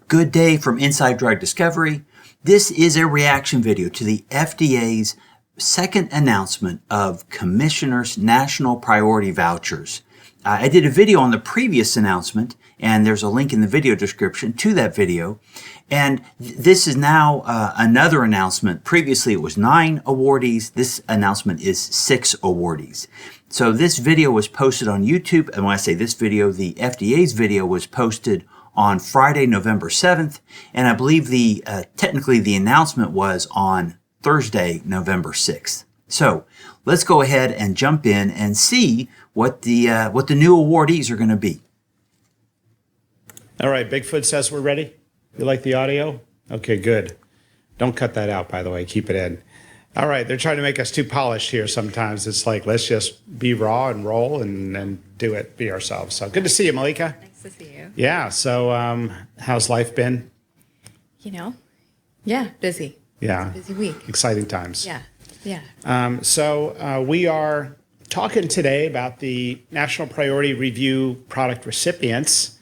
Good day from Inside Drug Discovery. This is a reaction video to the FDA's second announcement of Commissioner's National Priority Vouchers. I did a video on the previous announcement, and there's a link in the video description to that video. And this is now another announcement. Previously, it was 9 awardees. This announcement is 6 awardees. So this video was posted on YouTube. And when I say this video, the FDA's video was posted on Friday, November 7th. And I believe technically the announcement was on Thursday, November 6th. So let's go ahead and jump in and see what the new awardees are going to be. All right, Bigfoot says we're ready. You like the audio? Okay, good. Don't cut that out, by the way. Keep it in. All right, they're trying to make us too polished here sometimes. It's like, let's just be raw and roll and do it, be ourselves. So good to see you, Malika. Nice to see you. Yeah, so how's life been? Busy. Yeah. It's a busy week. Exciting times. Yeah. So we are talking today about the National Priority Review product recipients.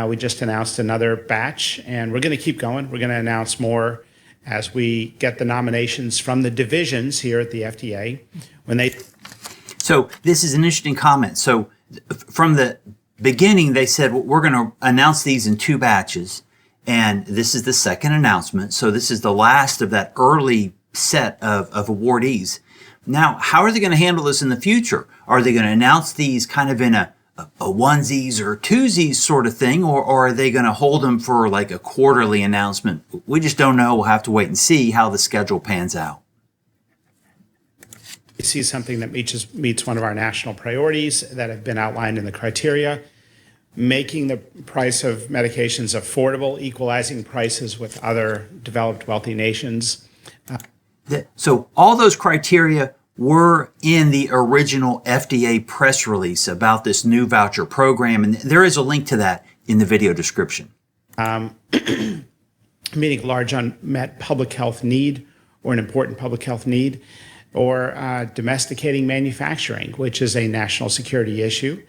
We just announced another batch, and we're going to keep going. We're going to announce more as we get the nominations from the divisions here at the FDA. So this is an interesting comment. So from the beginning, they said, well, we're going to announce these in 2 batches, and this is the second announcement. So this is the last of that early set of awardees. Now, how are they going to handle this in the future? Are they going to announce these kind of in a onesies or twosies sort of thing, or are they going to hold them for like a quarterly announcement? We just don't know. We'll have to wait and see how the schedule pans out. We see something that meets one of our national priorities that have been outlined in the criteria, making the price of medications affordable, equalizing prices with other developed wealthy nations. So all those criteria were in the original FDA press release about this new voucher program, and there is a link to that in the video description. Meeting large unmet public health need or an important public health need, or domesticating manufacturing, which is a national security issue.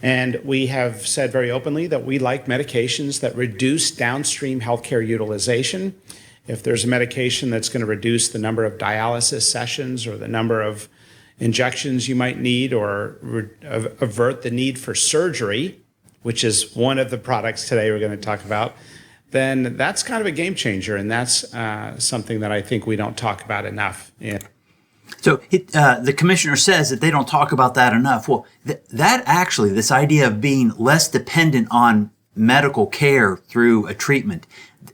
And we have said very openly that we like medications that reduce downstream healthcare utilization. If there's a medication that's going to reduce the number of dialysis sessions or the number of injections you might need, or avert the need for surgery, which is one of the products today we're going to talk about, then that's kind of a game changer. And that's something that I think we don't talk about enough. Yeah. So the commissioner says that they don't talk about that enough. Well, that actually, this idea of being less dependent on medical care through a treatment,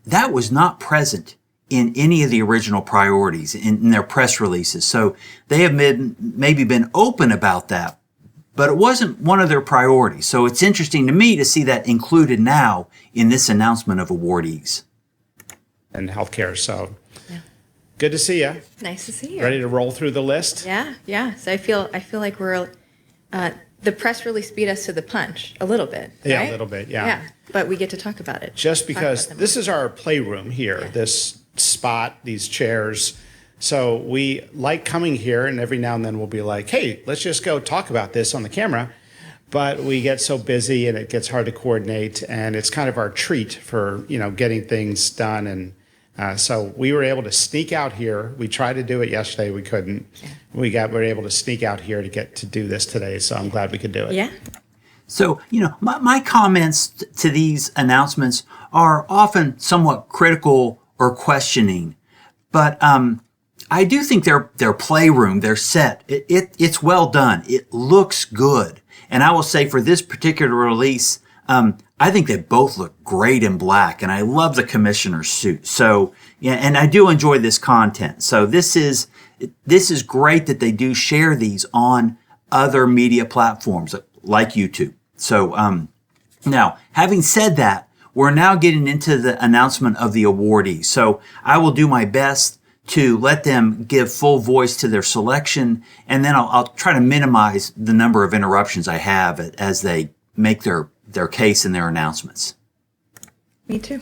that was not present in any of the original priorities in their press releases. So they have maybe been open about that, but it wasn't one of their priorities. So it's interesting to me to see that included now in this announcement of awardees. And healthcare. So good to see you. Nice to see you. Ready to roll through the list? Yeah. So I feel like we're the press release beat us to the punch a little bit. Yeah, right? a little bit. Yeah. Yeah, but we get to talk about it. Just because this is our playroom here, this spot, these chairs. So we like coming here, and every now and then we'll be like, hey, let's just go talk about this on the camera. But we get so busy and it gets hard to coordinate, and it's kind of our treat for, getting things done. And so we were able to sneak out here. We tried to do it yesterday. We couldn't. We were able to sneak out here to get to do this today. So I'm glad we could do it. Yeah. So, my comments to these announcements are often somewhat critical or questioning, but I do think their playroom, their set, it's well done. It looks good. And I will say for this particular release, I think they both look great in black, and I love the commissioner's suit. So, yeah, and I do enjoy this content. So this is great that they do share these on other media platforms like YouTube. So, now, having said that, we're now getting into the announcement of the awardees. So I will do my best to let them give full voice to their selection, and then I'll try to minimize the number of interruptions I have as they make their case and their announcements. Me too.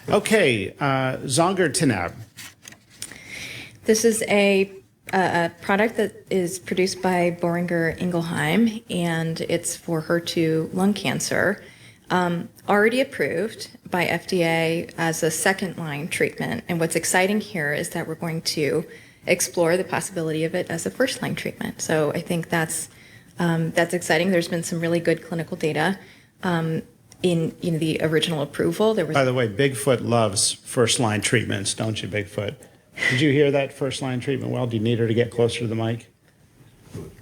Okay, Zongertinib. This is a product that is produced by Boehringer Ingelheim, and it's for HER2 lung cancer. already approved by FDA as a second-line treatment. And what's exciting here is that we're going to explore the possibility of it as a first-line treatment. So I think that's exciting. There's been some really good clinical data in the original approval. There was, By the way, Bigfoot loves first-line treatments, don't you, Bigfoot? Did you hear that first-line treatment well? Do you need her to get closer to the mic?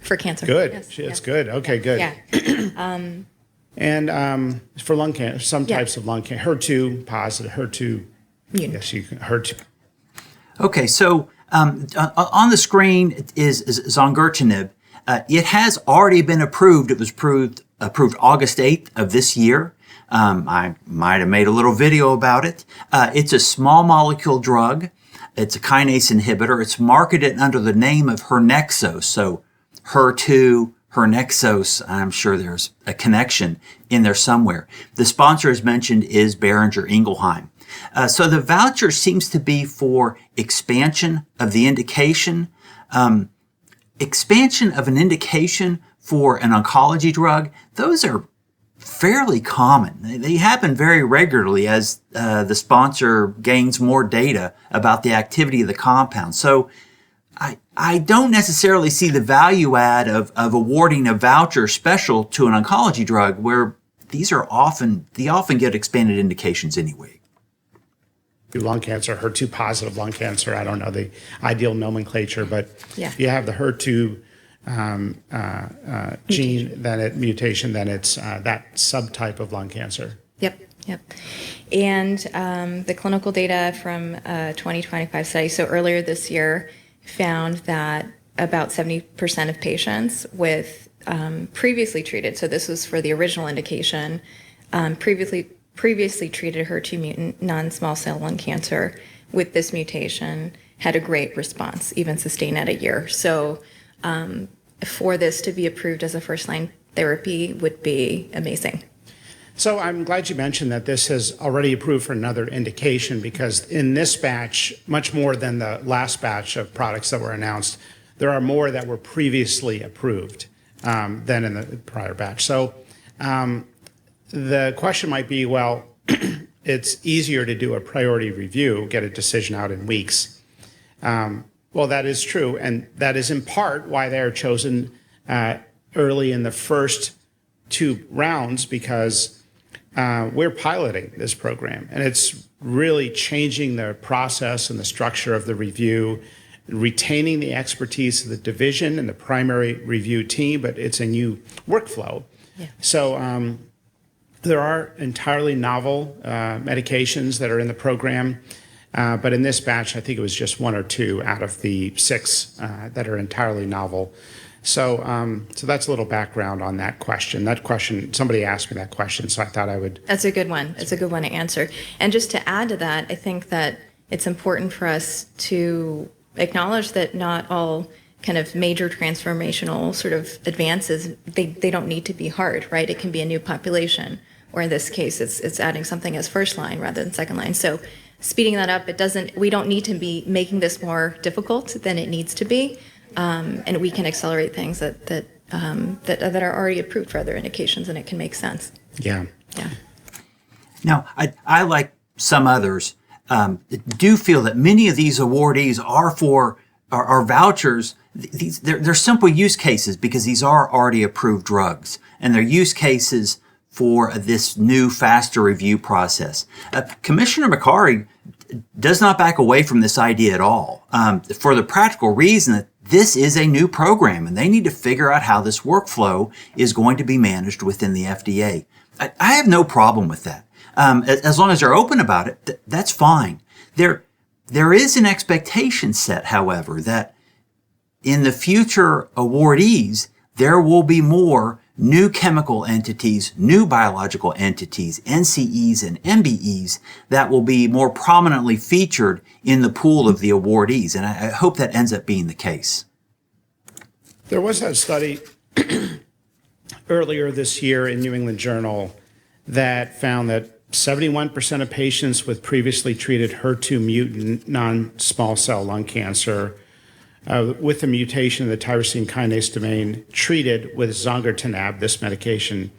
for cancer. Good. Yes, It's yeah. good. Okay, good. Yeah. And for lung cancer, some types of lung cancer, HER2 positive, HER2, Mutant. yes, you can, HER2. Okay, so on the screen is zongertinib. It has already been approved. It was approved August 8th of this year. I might have made a little video about it. It's a small molecule drug. It's a kinase inhibitor. It's marketed under the name of Hernexos. So HER2, Hernexos, I'm sure there's a connection in there somewhere. The sponsor, as mentioned, is Boehringer Ingelheim. So the voucher seems to be for expansion of the indication. Expansion of an indication for an oncology drug, those are fairly common. They happen very regularly as the sponsor gains more data about the activity of the compound. So I don't necessarily see the value add of awarding a voucher special to an oncology drug where they often get expanded indications anyway. Lung cancer, HER2 positive lung cancer. I don't know the ideal nomenclature, but Yeah. if you have the HER2 gene, mutation, then it's that subtype of lung cancer. Yep. And the clinical data from 2025 study, so earlier this year, found that about 70% of patients with previously treated, so this was for the original indication, previously treated HER2 mutant non-small cell lung cancer with this mutation had a great response, even sustained at a year. So for this to be approved as a first-line therapy would be amazing. So I'm glad you mentioned that this is already approved for another indication, because in this batch, much more than the last batch of products that were announced, there are more that were previously approved than in the prior batch. So the question might be, well, it's easier to do a priority review, get a decision out in weeks. Well, that is true, and that is in part why they are chosen early in the first two rounds, because we're piloting this program, and it's really changing the process and the structure of the review, retaining the expertise of the division and the primary review team, but it's a new workflow. Yeah. So there are entirely novel medications that are in the program, but in this batch, I think it was just one or two out of the 6 that are entirely novel. So that's a little background on that question. That question, somebody asked me that question, so I thought I would. That's a good one. It's a good one to answer. And just to add to that, I think that it's important for us to acknowledge that not all kind of major transformational sort of advances, they don't need to be hard, right? It can be a new population, or in this case, it's adding something as first line rather than second line. So speeding that up, we don't need to be making this more difficult than it needs to be. And we can accelerate things that are already approved for other indications, and it can make sense. Yeah. Yeah. Now, I like some others, do feel that many of these awardees are vouchers. They're simple use cases because these are already approved drugs, and they're use cases for this new, faster review process. Commissioner McCarry does not back away from this idea at all, for the practical reason that this is a new program, and they need to figure out how this workflow is going to be managed within the FDA. I have no problem with that. As long as they're open about it, that's fine. There is an expectation set, however, that in the future awardees, there will be more new chemical entities, new biological entities, NCEs and MBEs that will be more prominently featured in the pool of the awardees. And I hope that ends up being the case. There was that study earlier this year in New England Journal that found that 71% of patients with previously treated HER2 mutant non-small cell lung cancer with the mutation in the tyrosine kinase domain treated with zongertinib, this medication,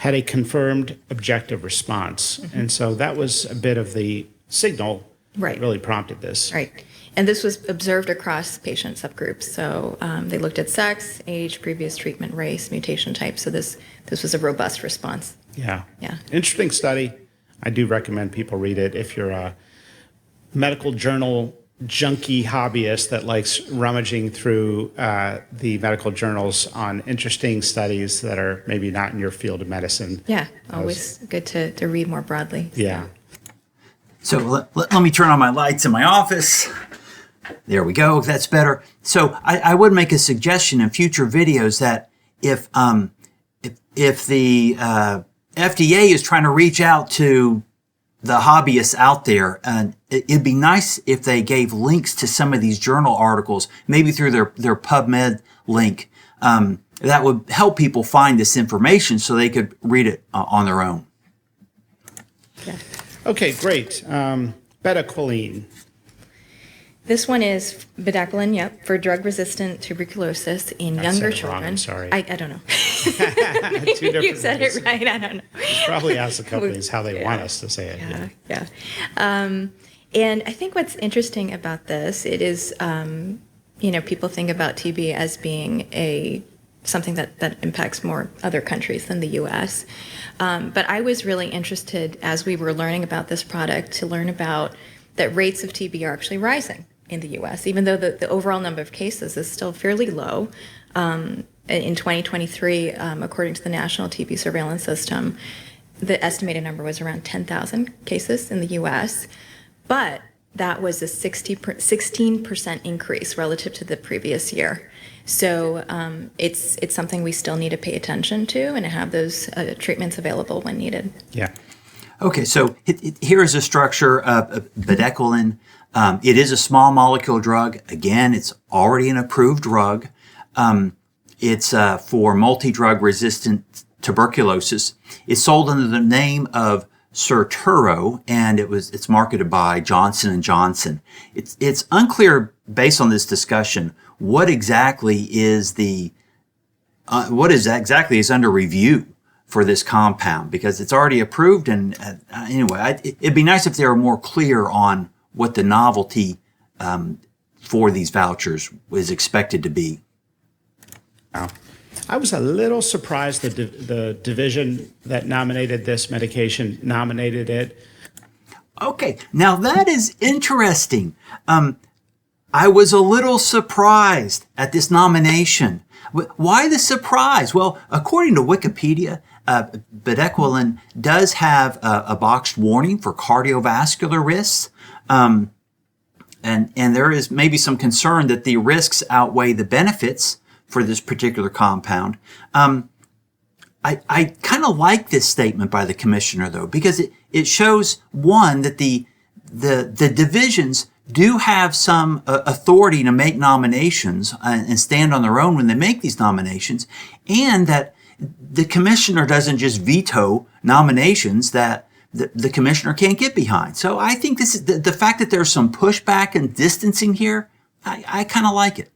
had a confirmed objective response. And so that was a bit of the signal Right. that really prompted this. Right. And this was observed across patient subgroups. So they looked at sex, age, previous treatment, race, mutation type. So this was a robust response. Yeah. Yeah. Interesting study. I do recommend people read it if you're a medical journal junkie hobbyist that likes rummaging through the medical journals on interesting studies that are maybe not in your field of medicine. Yeah, always good to read more broadly. Yeah. So let me turn on my lights in my office. There we go. That's better. So I would make a suggestion in future videos that if the FDA is trying to reach out to the hobbyists out there, and it'd be nice if they gave links to some of these journal articles, maybe through their PubMed link. That would help people find this information so they could read it on their own. Yeah. Okay, great. Bedaquiline. This one is bedaquiline, yep, for drug-resistant tuberculosis in I younger said it wrong, children. I'm sorry. I don't know. Two different You said ways. it right. I don't know. Probably ask the companies how they want us to say it. Yeah. And I think what's interesting about this, it is, people think about TB as being something that impacts more other countries than the U.S. But I was really interested, as we were learning about this product, to learn about that rates of TB are actually rising in the U.S., even though the overall number of cases is still fairly low. In 2023, according to the National TB Surveillance System, the estimated number was around 10,000 cases in the U.S., but that was a 16% increase relative to the previous year. So it's something we still need to pay attention to and have those treatments available when needed. Yeah. Okay, so here is a structure of bedaquiline. It is a small molecule drug. Again, it's already an approved drug. It's for multi-drug resistant tuberculosis. It's sold under the name of Serturo, and it's marketed by Johnson & Johnson. It's unclear, based on this discussion, what exactly is under review for this compound, because it's already approved. And anyway, it'd be nice if they were more clear on what the novelty for these vouchers is expected to be. Wow. I was a little surprised that the division that nominated this medication nominated it. Okay, now that is interesting. I was a little surprised at this nomination. Why the surprise? Well, according to Wikipedia, bedaquiline does have a boxed warning for cardiovascular risks. And there is maybe some concern that the risks outweigh the benefits for this particular compound. I kind of like this statement by the commissioner, though, because it shows, one, that the divisions do have some authority to make nominations and stand on their own when they make these nominations, and that the commissioner doesn't just veto nominations that the commissioner can't get behind. So I think this is the fact that there's some pushback and distancing here. I kind of like it.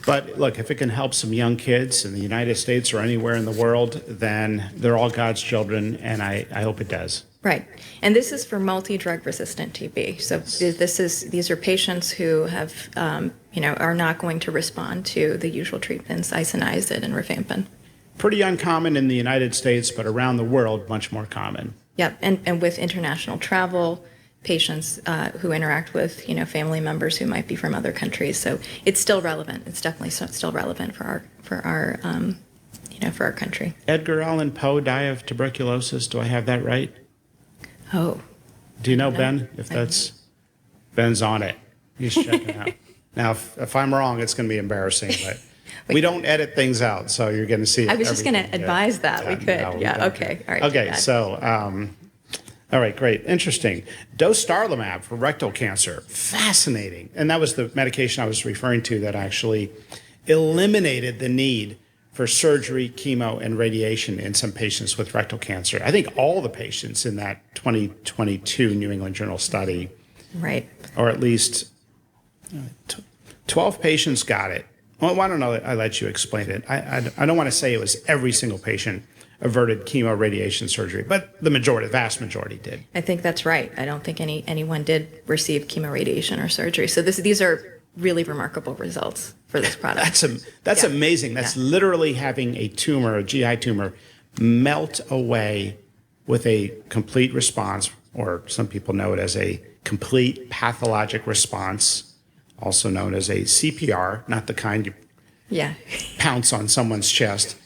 But look, if it can help some young kids in the United States or anywhere in the world, then they're all God's children, and I hope it does. Right. And this is for multi-drug resistant TB. So these are patients who have, are not going to respond to the usual treatments, isoniazid and rifampin. Pretty uncommon in the United States, but around the world, much more common. Yep. And with international travel, patients who interact with, family members who might be from other countries. So it's still relevant. It's definitely still relevant for our country. Edgar Allan Poe died of tuberculosis. Do I have that right? Oh. Do you know, Ben? If Ben's on it. He's checking out. Now, if I'm wrong, it's going to be embarrassing, but we don't edit things out, so you're going to see it. I was just going to advise that. We could. No, Yeah, okay. All right. Okay, so, all right, great. Interesting. Dostarlimab for rectal cancer. Fascinating. And that was the medication I was referring to that actually eliminated the need for surgery, chemo, and radiation in some patients with rectal cancer. I think all the patients in that 2022 New England Journal study, Right. or at least 12 patients got it. Well, I don't know. I let you explain it. I don't want to say it was every single patient averted chemo radiation surgery, but the vast majority did. I think that's right. I don't think anyone did receive chemoradiation or surgery. So these are really remarkable results for this product. That's amazing. That's literally having a tumor, a GI tumor, melt away with a complete response, or some people know it as a complete pathologic response, also known as a CPR, not the kind you pounce on someone's chest.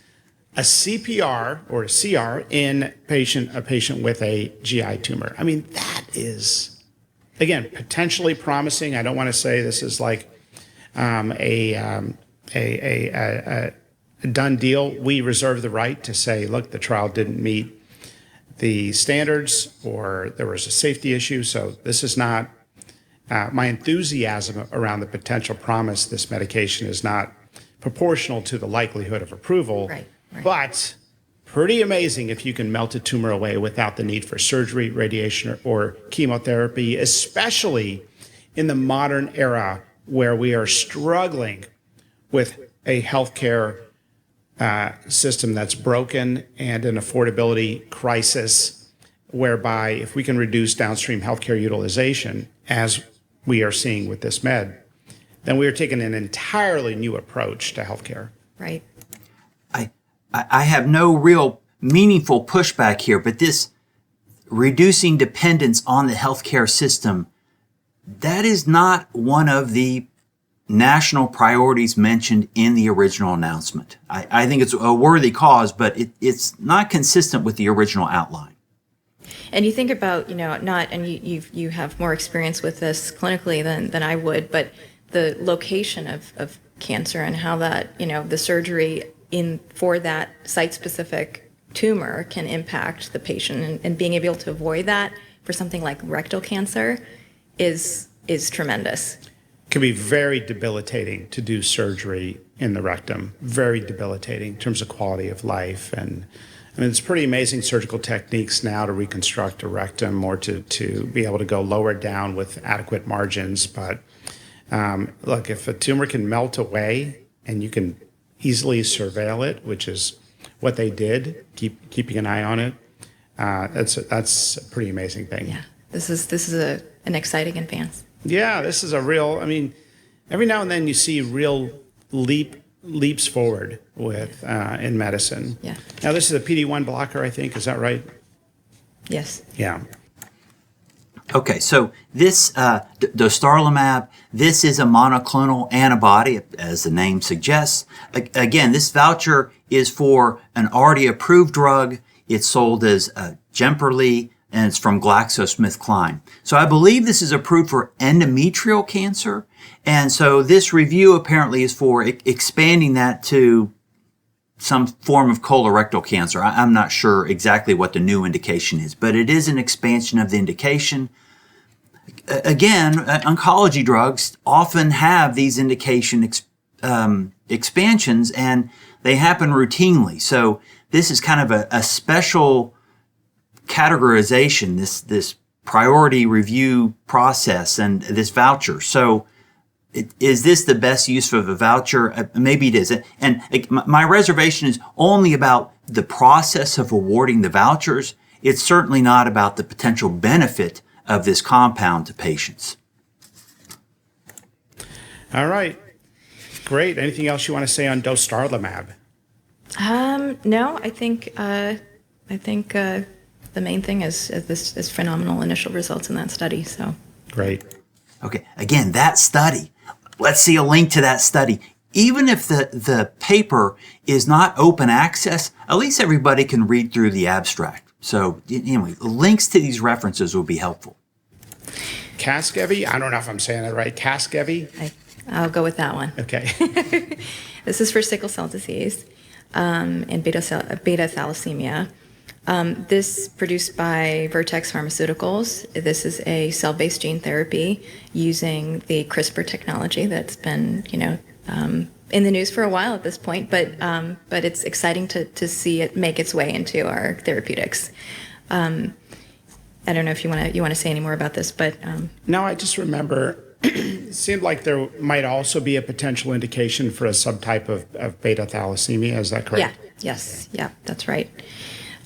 A CPR or a CR in a patient with a GI tumor. I mean, that is, again, potentially promising. I don't want to say this is like a done deal. We reserve the right to say, look, the trial didn't meet the standards or there was a safety issue. So this is not, my enthusiasm around the potential promise this medication is not proportional to the likelihood of approval. Right. But pretty amazing if you can melt a tumor away without the need for surgery, radiation, or chemotherapy, especially in the modern era where we are struggling with a healthcare system that's broken and an affordability crisis, whereby if we can reduce downstream healthcare utilization, as we are seeing with this med, then we are taking an entirely new approach to healthcare. Right. I have no real meaningful pushback here, but this reducing dependence on the healthcare system, that is not one of the national priorities mentioned in the original announcement. I think it's a worthy cause, but it's not consistent with the original outline. And you think about, you have more experience with this clinically than I would, but the location of cancer and how that, the surgery for that site-specific tumor can impact the patient, and being able to avoid that for something like rectal cancer is tremendous. It can be very debilitating to do surgery in the rectum, very debilitating in terms of quality of life. And I mean, it's pretty amazing surgical techniques now to reconstruct a rectum or to be able to go lower down with adequate margins. But look, if a tumor can melt away and you can easily surveil it, which is what they did, keeping an eye on it, that's a pretty amazing thing. Yeah, this is an exciting advance. Yeah, this is every now and then you see real leaps forward with in medicine. Yeah. Now this is a PD-1 blocker, I think. Is that right? Yes. Yeah. Okay, so this dostarlimab, this is a monoclonal antibody, as the name suggests. Again, this voucher is for an already approved drug. It's sold as Jemperli, and it's from GlaxoSmithKline. So I believe this is approved for endometrial cancer, and so this review apparently is for expanding that to some form of colorectal cancer. I'm not sure exactly what the new indication is, but it is an expansion of the indication. Again, oncology drugs often have these indication expansions, and they happen routinely. So this is kind of a special categorization, this priority review process and this voucher. So is this the best use for the voucher? Maybe it is. And my reservation is only about the process of awarding the vouchers. It's certainly not about the potential benefit of this compound to patients. All right. Great. Anything else you want to say on dostarlimab? No, I think the main thing is phenomenal initial results in that study. So great. Okay. Again, that study. Let's see a link to that study. Even if the paper is not open access, at least everybody can read through the abstract. So anyway, links to these references will be helpful. Casgevy? I don't know if I'm saying it right. Casgevy? I'll go with that one. Okay. This is for sickle cell disease and beta thalassemia. This produced by Vertex Pharmaceuticals. This is a cell-based gene therapy using the CRISPR technology that's been, in the news for a while at this point. But it's exciting to see it make its way into our therapeutics. I don't know if you want to say any more about this, but no, I just remember it seemed like there might also be a potential indication for a subtype of beta thalassemia. Is that correct? Yes, yeah, that's right.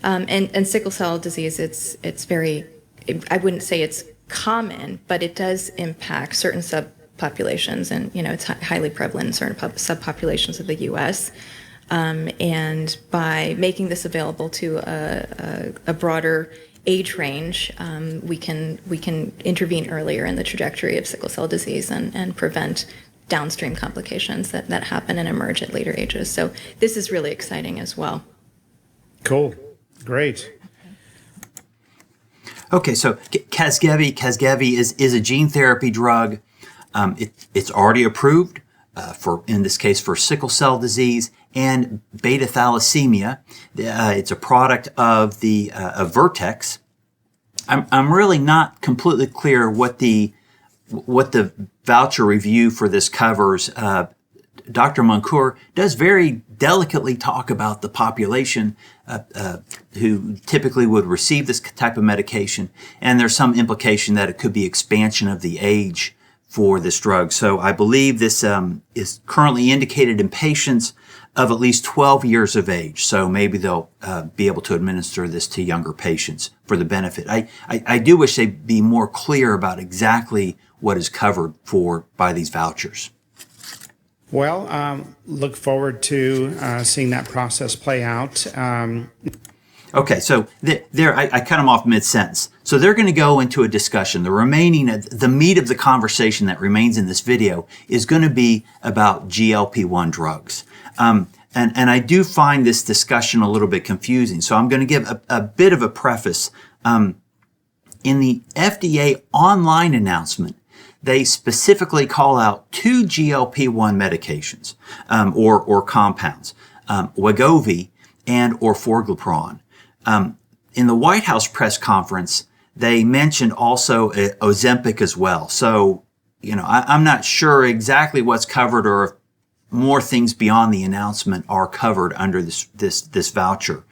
And sickle cell disease, it's very, I wouldn't say it's common, but it does impact certain subpopulations, and it's highly prevalent in certain subpopulations of the U.S. And by making this available to a broader age range, we can intervene earlier in the trajectory of sickle cell disease and prevent downstream complications that happen and emerge at later ages. So this is really exciting as well. Cool. Great. Okay, so Casgevy is a gene therapy drug. It's already approved in this case, for sickle cell disease and beta thalassemia. It's a product of of Vertex. I'm really not completely clear what the voucher review for this covers. Dr. Moncour does very delicately talk about the population who typically would receive this type of medication, and there's some implication that it could be expansion of the age for this drug. So I believe this is currently indicated in patients of at least 12 years of age. So maybe they'll be able to administer this to younger patients for the benefit. I do wish they'd be more clear about exactly what is covered by these vouchers. Well, look forward to seeing that process play out. Okay, so I cut them off mid-sentence. So they're going to go into a discussion. The meat of the conversation that remains in this video is going to be about GLP-1 drugs. And I do find this discussion a little bit confusing. So I'm going to give a bit of a preface. In the FDA online announcement, they specifically call out two GLP-1 medications or compounds, Wegovy and orforglipron. In the White House press conference, they mentioned also Ozempic as well. So, I'm not sure exactly what's covered or if more things beyond the announcement are covered under this voucher.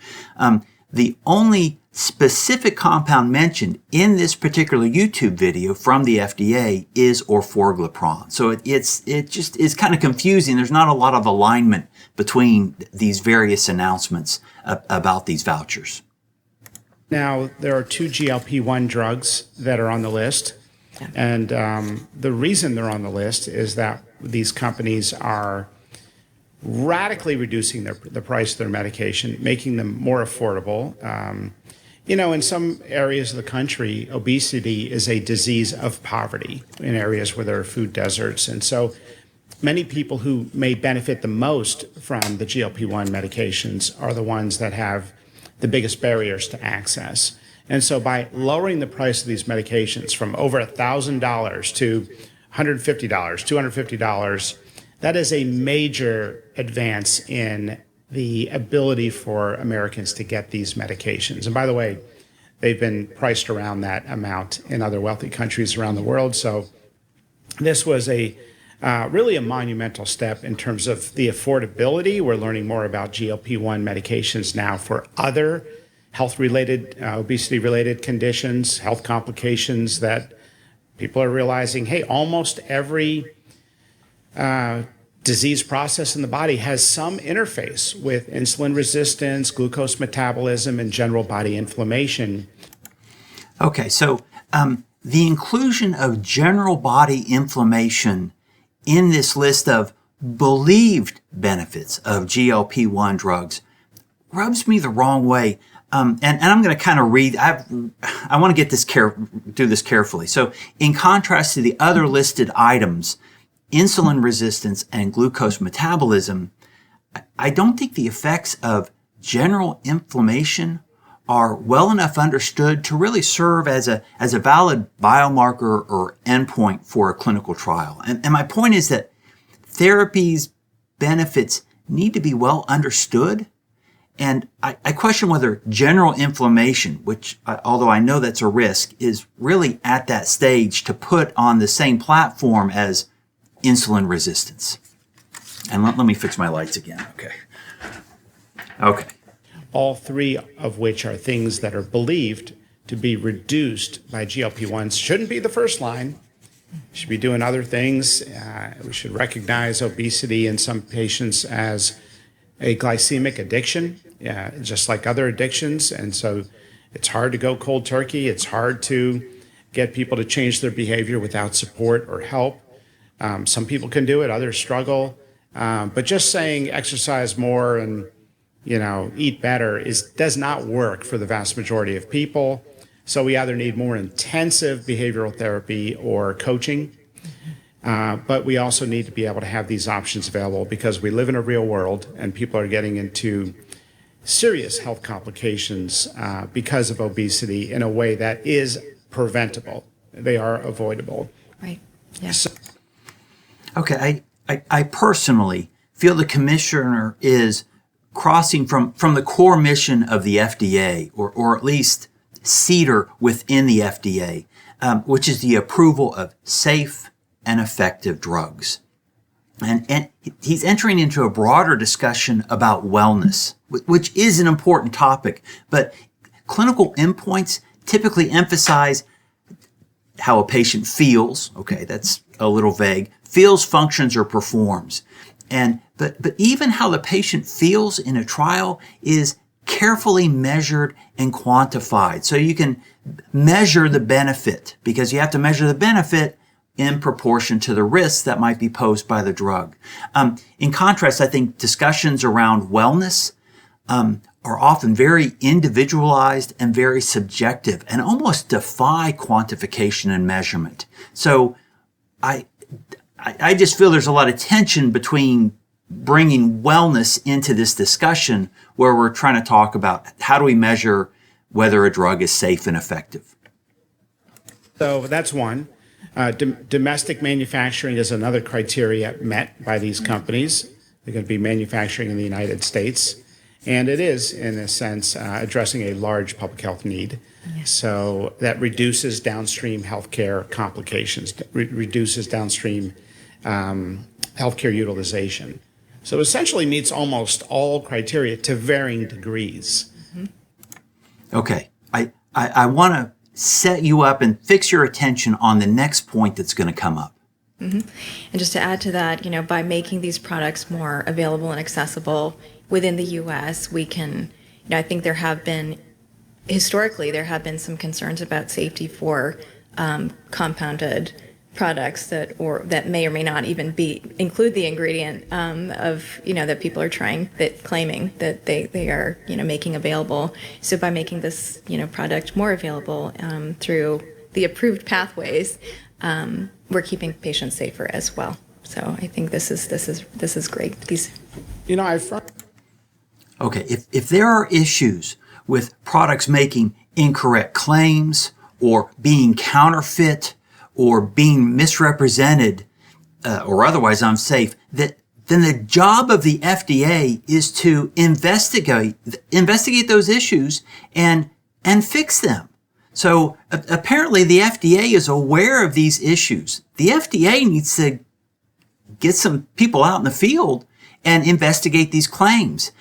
The only specific compound mentioned in this particular YouTube video from the FDA is orforglipron. So it just is kind of confusing. There's not a lot of alignment between these various announcements about these vouchers. Now, there are two GLP-1 drugs that are on the list. Yeah. And the reason they're on the list is that these companies are radically reducing the price of their medication, making them more affordable. In some areas of the country, obesity is a disease of poverty in areas where there are food deserts. And so many people who may benefit the most from the GLP-1 medications are the ones that have the biggest barriers to access. And so by lowering the price of these medications from over $1,000 to $150, $250, that is a major advance in the ability for Americans to get these medications. And by the way, they've been priced around that amount in other wealthy countries around the world. So this was really a monumental step in terms of the affordability. We're learning more about GLP-1 medications now for other health-related, obesity-related conditions, health complications that people are realizing, hey, almost every disease process in the body has some interface with insulin resistance, glucose metabolism, and general body inflammation. Okay, so the inclusion of general body inflammation in this list of believed benefits of GLP-1 drugs rubs me the wrong way. And I'm going to kind of read. I want to do this carefully. So, in contrast to the other listed items, insulin resistance and glucose metabolism, I don't think the effects of general inflammation are well enough understood to really serve as a valid biomarker or endpoint for a clinical trial. And my point is that therapy's benefits need to be well understood. And I question whether general inflammation, which, although I know that's a risk, is really at that stage to put on the same platform as insulin resistance. And let me fix my lights again. Okay. All three of which are things that are believed to be reduced by GLP-1s. Shouldn't be the first line. Should be doing other things. We should recognize obesity in some patients as a glycemic addiction, yeah, just like other addictions. And so it's hard to go cold turkey. It's hard to get people to change their behavior without support or help. Some people can do it, others struggle. But just saying exercise more and eat better does not work for the vast majority of people. So we either need more intensive behavioral therapy or coaching. But we also need to be able to have these options available because we live in a real world and people are getting into serious health complications because of obesity in a way that is preventable. They are avoidable. Right. Yeah. Okay. I personally feel the commissioner is crossing from the core mission of the FDA, or at least CEDAR within the FDA, which is the approval of safe and effective drugs. And he's entering into a broader discussion about wellness, which is an important topic, but clinical endpoints typically emphasize how a patient feels. Okay, that's a little vague. Feels, functions, or performs. But even how the patient feels in a trial is carefully measured and quantified. So you can measure the benefit, because you have to measure the benefit in proportion to the risks that might be posed by the drug. In contrast, I think discussions around wellness are often very individualized and very subjective and almost defy quantification and measurement. So I just feel there's a lot of tension between bringing wellness into this discussion where we're trying to talk about how do we measure whether a drug is safe and effective. So that's one. Domestic manufacturing is another criteria met by these companies. They're going to be manufacturing in the United States. And it is, in a sense, addressing a large public health need. Yes. So that reduces downstream healthcare complications, reduces downstream healthcare utilization. So essentially meets almost all criteria to varying degrees. Mm-hmm. Okay. I want to set you up and fix your attention on the next point that's going to come up. Mm-hmm. And just to add to that, by making these products more available and accessible within the U.S., we can, I think historically, there have been some concerns about safety for compounded products that may or may not even include the ingredient of that people are claiming that they are making available. So by making this product more available through the approved pathways, we're keeping patients safer as well. So I think this is great. Okay, if there are issues with products making incorrect claims or being counterfeit or being misrepresented or otherwise unsafe, then the job of the FDA is to investigate those issues and fix them. So apparently the FDA is aware of these issues. The FDA needs to get some people out in the field and investigate these claims.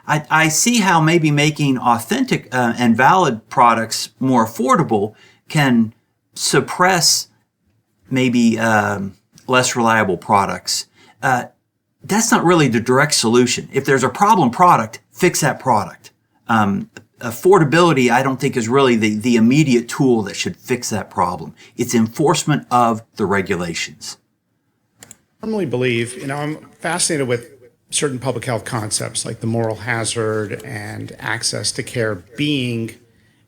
I see how maybe making authentic and valid products more affordable can suppress maybe less reliable products. That's not really the direct solution. If there's a problem product, fix that product. Affordability, I don't think, is really the immediate tool that should fix that problem. It's enforcement of the regulations. I normally believe, I'm fascinated with certain public health concepts like the moral hazard and access to care being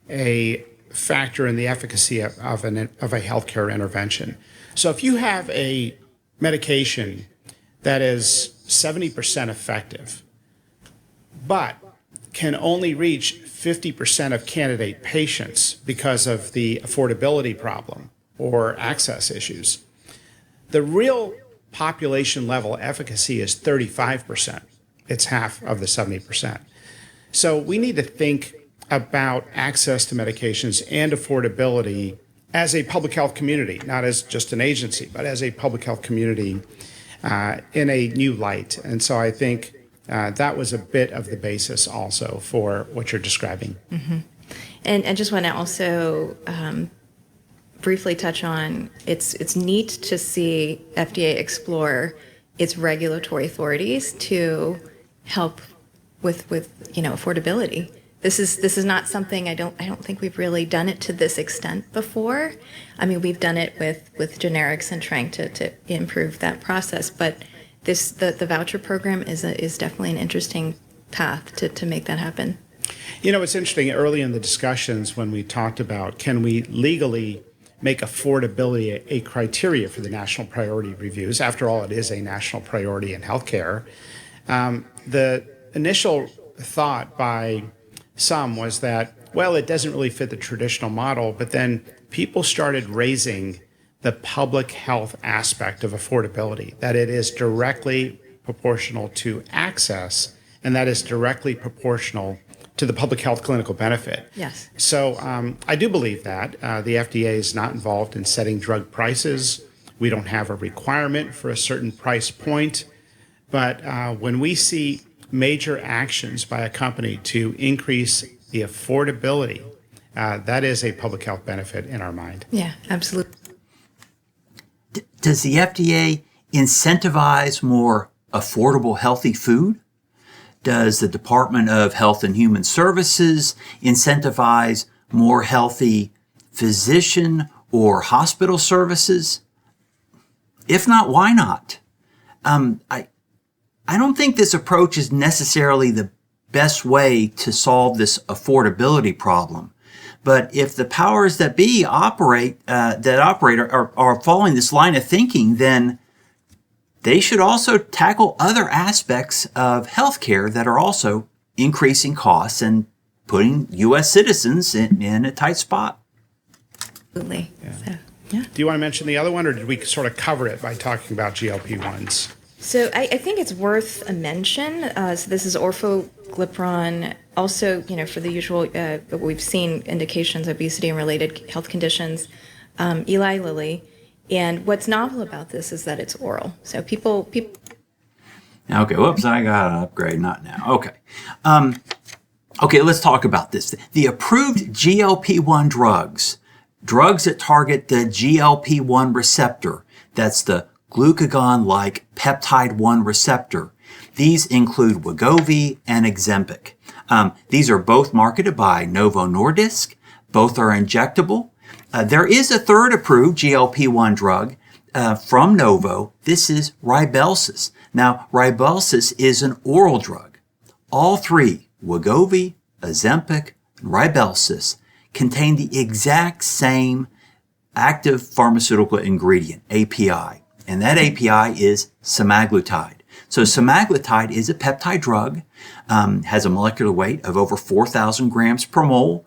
a factor in the efficacy of a healthcare intervention. So if you have a medication that is 70% effective, but can only reach 50% of candidate patients because of the affordability problem or access issues, the real population level efficacy is 35%. It's half of the 70%. So we need to think about access to medications and affordability as a public health community, not as just an agency, but as a public health community in a new light. And so I think that was a bit of the basis also for what you're describing. Mm-hmm. And I just want to also briefly touch on, it's neat to see FDA explore its regulatory authorities to help with affordability. This is not something I don't think we've really done it to this extent before. I mean, we've done it with generics and trying to improve that process, but the voucher program is definitely an interesting path to make that happen. It's interesting. Early in the discussions when we talked about can we legally make affordability a criteria for the national priority reviews. After all, it is a national priority in healthcare. The initial thought by some was that, well, it doesn't really fit the traditional model, but then people started raising the public health aspect of affordability, that it is directly proportional to access, and that is directly proportional to the public health clinical benefit. Yes. So I do believe that. The FDA is not involved in setting drug prices. We don't have a requirement for a certain price point. But when we see major actions by a company to increase the affordability, that is a public health benefit in our mind. Yeah, absolutely. Does the FDA incentivize more affordable, healthy food? Does the Department of Health and Human Services incentivize more healthy physician or hospital services? If not, why not? I don't think this approach is necessarily the best way to solve this affordability problem. But if the powers that be are following this line of thinking, then they should also tackle other aspects of healthcare that are also increasing costs and putting U.S. citizens in a tight spot. Absolutely. Yeah. So, yeah. Do you want to mention the other one, or did we sort of cover it by talking about GLP-1s? So I think it's worth a mention. So this is orforglipron. Also, for the usual, we've seen indications of obesity and related health conditions. Eli Lilly. And what's novel about this is that it's oral. So people. Okay, whoops, I got to upgrade, not now. Okay. Okay, let's talk about this. The approved GLP-1 drugs that target the GLP-1 receptor, that's the glucagon-like peptide-1 receptor. These include Wegovy and Ozempic. These are both marketed by Novo Nordisk. Both are injectable. There is a third approved GLP-1 drug from Novo. This is Rybelsus. Now, Rybelsus is an oral drug. All three, Wegovy, Ozempic, and Rybelsus, contain the exact same active pharmaceutical ingredient, API. And that API is semaglutide. So semaglutide is a peptide drug, has a molecular weight of over 4,000 grams per mole.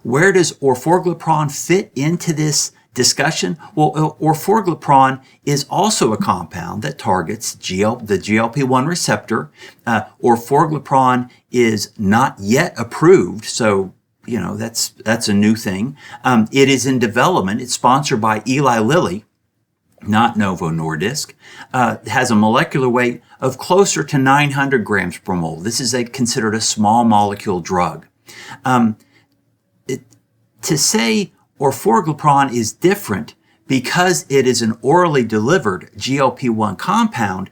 Where does orforglipron fit into this discussion? Well, orforglipron is also a compound that targets the GLP-1 receptor. Orforglipron is not yet approved, so that's a new thing. It is in development. It's sponsored by Eli Lilly, not Novo Nordisk. It has a molecular weight of closer to 900 grams per mole. This is considered a small molecule drug. To say orforglipron is different because it is an orally delivered GLP-1 compound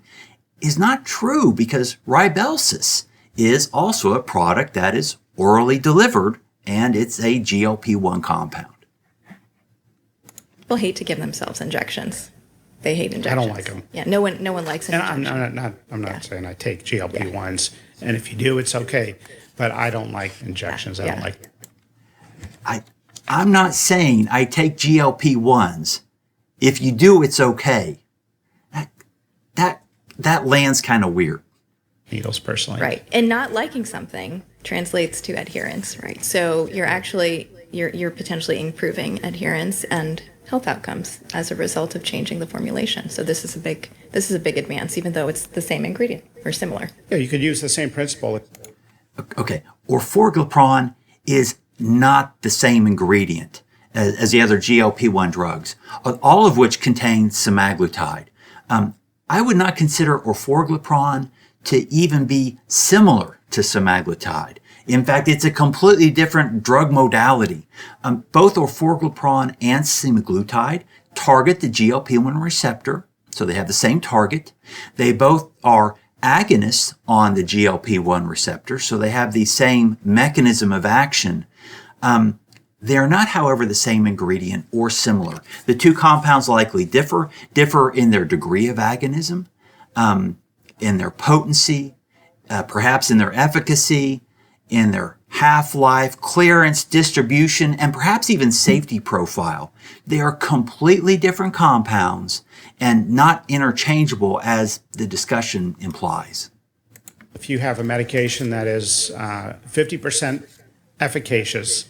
is not true, because Rybelsus is also a product that is orally delivered, and it's a GLP-1 compound. People hate to give themselves injections. They hate injections. I don't like them. Yeah, no one likes an And injection. I'm not saying I take GLP-1s, and if you do, it's okay. But I don't like injections. I don't like. I'm not saying I take GLP-1s. If you do, it's okay. That lands kind of weird. Needles, personally. Right. And not liking something translates to adherence, right? So you're potentially improving adherence and health outcomes as a result of changing the formulation. So this is a big advance, even though it's the same ingredient or similar. Yeah, you could use the same principle. Okay, orforglipron is not the same ingredient as the other GLP-1 drugs, all of which contain semaglutide. I would not consider orforglipron to even be similar to semaglutide. In fact, it's a completely different drug modality. Both orforglipron and semaglutide target the GLP-1 receptor, so they have the same target. They both are agonists on the GLP-1 receptor, so they have the same mechanism of action. They are not, however, the same ingredient or similar. The two compounds likely differ in their degree of agonism, in their potency, perhaps in their efficacy, in their half-life, clearance, distribution, and perhaps even safety profile. They are completely different compounds and not interchangeable as the discussion implies. If you have a medication that is 50% efficacious,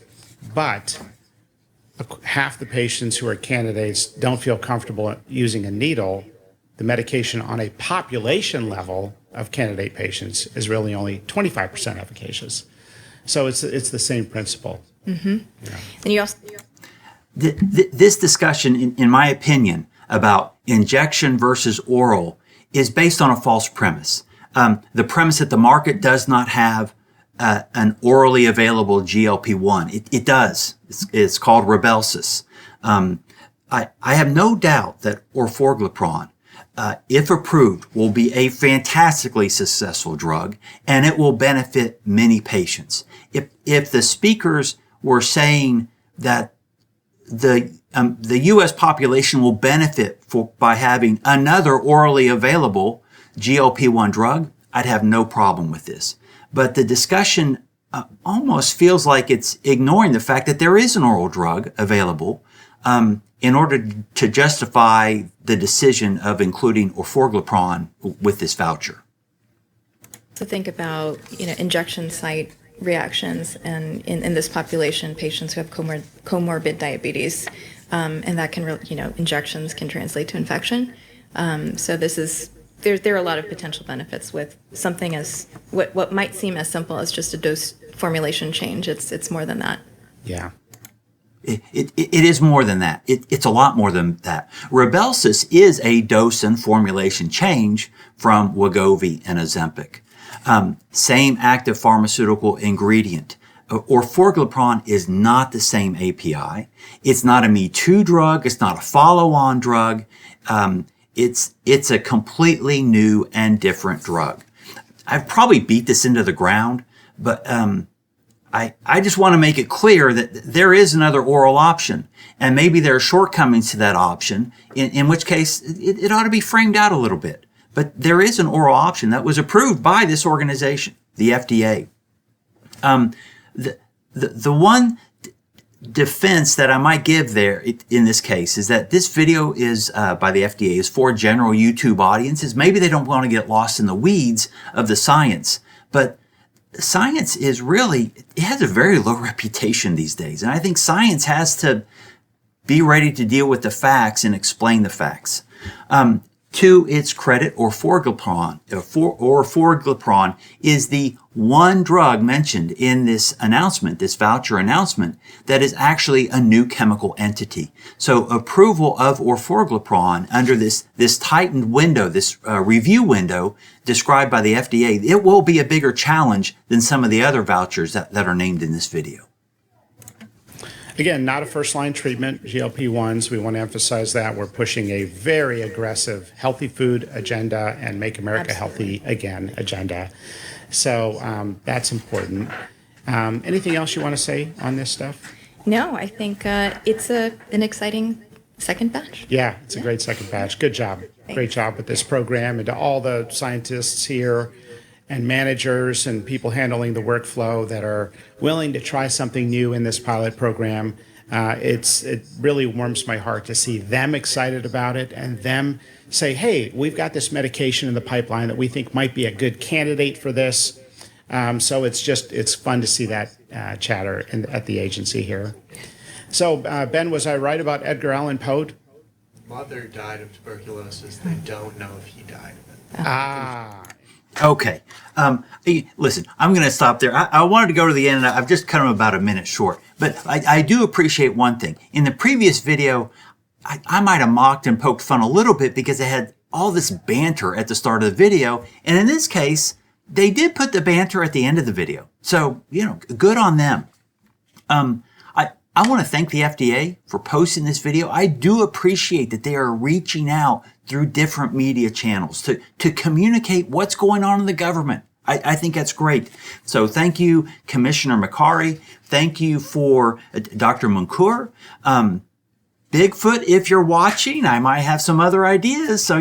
but half the patients who are candidates don't feel comfortable using a needle, the medication on a population level of candidate patients is really only 25% efficacious. So it's the same principle. Mm-hmm. Yeah. And you also this discussion, in my opinion, about injection versus oral is based on a false premise. The premise that the market does not have an orally available GLP-1. It does. It's called Rybelsus. I have no doubt that orforglipron, if approved, will be a fantastically successful drug, and it will benefit many patients. If the speakers were saying that the U.S. population will benefit by having another orally available GLP-1 drug, I'd have no problem with this. But the discussion almost feels like it's ignoring the fact that there is an oral drug available in order to justify the decision of including orforglipron with this voucher. To think about, injection site reactions and in this population, patients who have comorbid diabetes, and that can, injections can translate to infection. So there are a lot of potential benefits with something as what might seem as simple as just a dose formulation change. It's more than that. Yeah. It is more than that. It's a lot more than that. Rybelsus is a dose and formulation change from Wegovy and Ozempic. Same active pharmaceutical ingredient. Orforglipron is not the same API. It's not a Me Too drug. It's not a follow-on drug. It's a completely new and different drug. I've probably beat this into the ground, but I just want to make it clear that there is another oral option, and maybe there are shortcomings to that option, in which case it ought to be framed out a little bit. But there is an oral option that was approved by this organization, the FDA. The one defense that I might give there in this case is that this video is by the FDA is for general YouTube audiences. Maybe they don't want to get lost in the weeds of the science, but science is really, it has a very low reputation these days. And I think science has to be ready to deal with the facts and explain the facts. To its credit, orforglipron is the one drug mentioned in this announcement, this voucher announcement, that is actually a new chemical entity. So approval of orforglipron under this tightened window, this review window described by the FDA, it will be a bigger challenge than some of the other vouchers that are named in this video. Again, not a first-line treatment, GLP-1s. We want to emphasize that. We're pushing a very aggressive healthy food agenda and Make America Healthy Again agenda. So that's important. Anything else you want to say on this stuff? No, I think it's an exciting second batch. Yeah, it's a great second batch. Good job. Thanks. Great job with this program, and to all the scientists here and managers and people handling the workflow that are willing to try something new in this pilot program. It really warms my heart to see them excited about it and them say, hey, we've got this medication in the pipeline that we think might be a good candidate for this. So it's fun to see that chatter at the agency here. So Ben, was I right about Edgar Allan Poe? Mother died of tuberculosis. They don't know if he died of it. Ah. Okay. Listen, I'm going to stop there. I wanted to go to the end, and I've just cut them about a minute short. But I do appreciate one thing. In the previous video, I might have mocked and poked fun a little bit because it had all this banter at the start of the video. And in this case, they did put the banter at the end of the video. So, good on them. I want to thank the FDA for posting this video. I do appreciate that they are reaching out through different media channels to communicate what's going on in the government. I think that's great. So thank you, Commissioner Makari. Thank you for Dr. Munkur. Bigfoot, if you're watching, I might have some other ideas. So,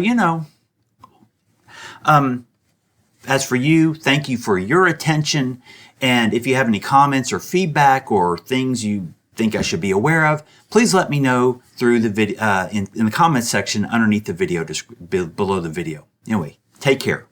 as for you, thank you for your attention. And if you have any comments or feedback or things you think I should be aware of, please let me know through the video in the comments section underneath the video, below the video. Anyway, take care.